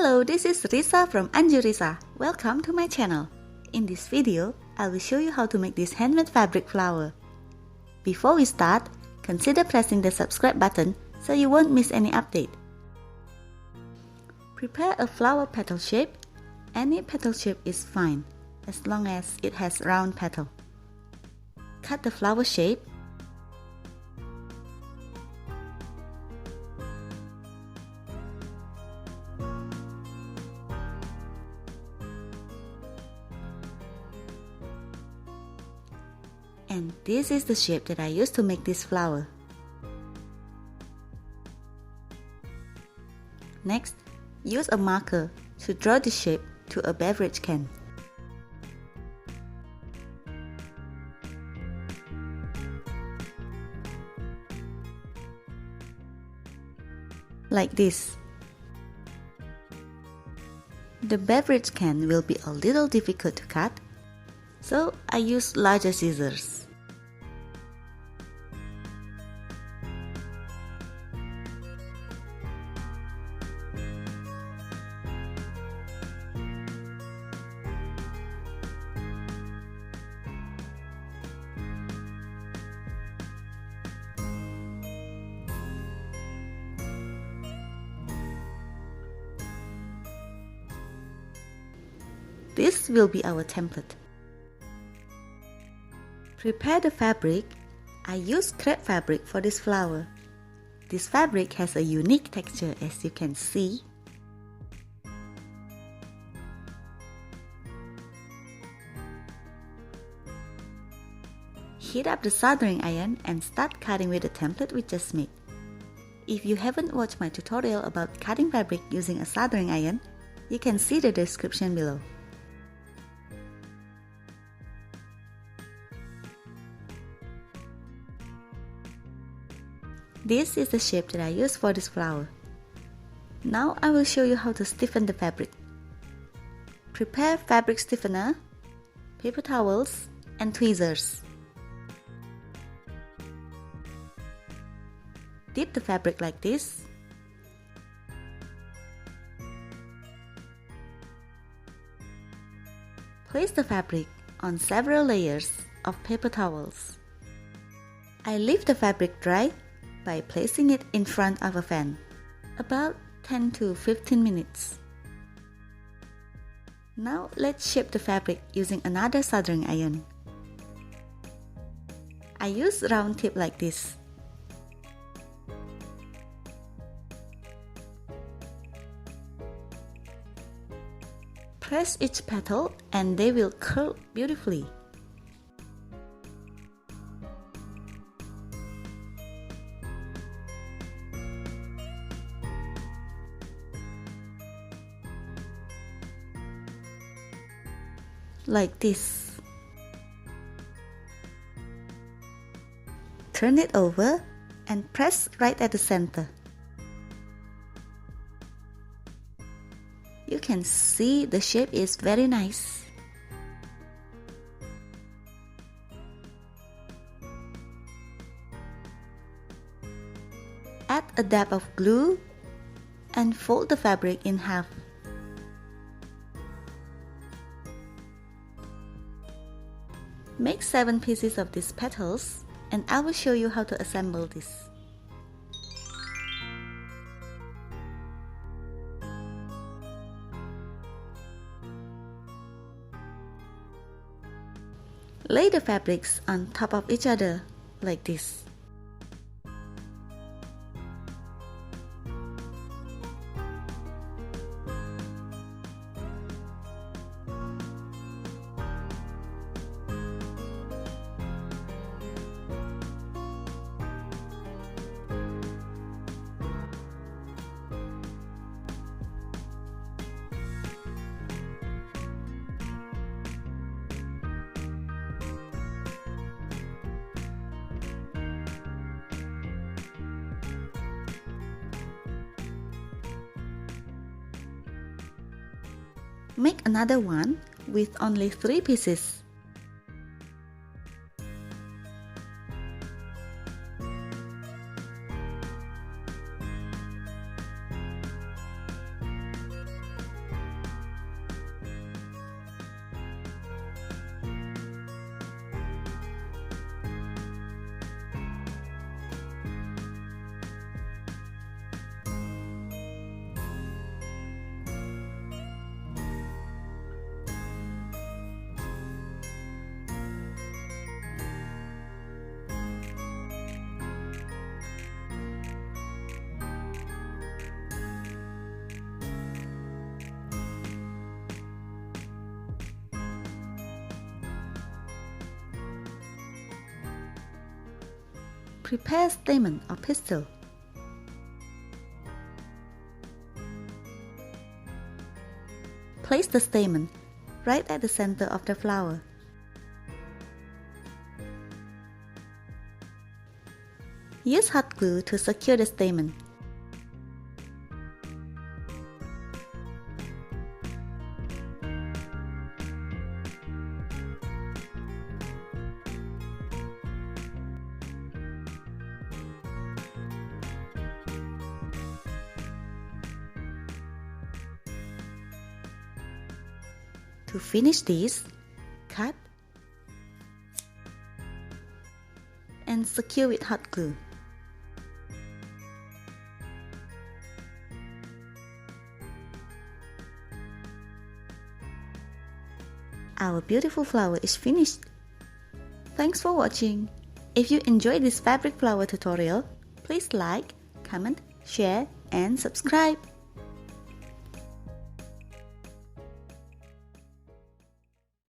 Hello, this is Risa from Anjurisa. Welcome to my channel. In this video, I will show you how to make this handmade fabric flower. Before we start, consider pressing the subscribe button so you won't miss any update. Prepare a flower petal shape. Any petal shape is fine, as long as it has round petal. Cut the flower shape. And this is the shape that I used to make this flower. Next, use a marker to draw the shape to a beverage can. Like this. The beverage can will be a little difficult to cut, so I use larger scissors. This will be our template. Prepare the fabric. I use crepe fabric for this flower. This fabric has a unique texture, as you can see. Heat up the soldering iron and start cutting with the template we just made. If you haven't watched my tutorial about cutting fabric using a soldering iron, you can see the description below. This is the shape that I use for this flower. Now I will show you how to stiffen the fabric. Prepare fabric stiffener, paper towels, and tweezers. Dip the fabric like this. Place the fabric on several layers of paper towels. I leave the fabric dry by placing it in front of a fan, about 10 to 15 minutes. Now let's shape the fabric using another soldering iron. I use round tip like this. Press each petal and they will curl beautifully. Like this. Turn it over and press right at the center. You can see the shape is very nice. Add a dab of glue and fold the fabric in half. Make 7 pieces of these petals, and I will show you how to assemble this. Lay the fabrics on top of each other, like this. Make another one with only 3 pieces. Prepare stamen or pistil. Place the stamen right at the center of the flower. Use hot glue to secure the stamen. To finish this, cut and secure with hot glue. Our beautiful flower is finished. Thanks for watching. If you enjoyed this fabric flower tutorial, please like, comment, share, and subscribe.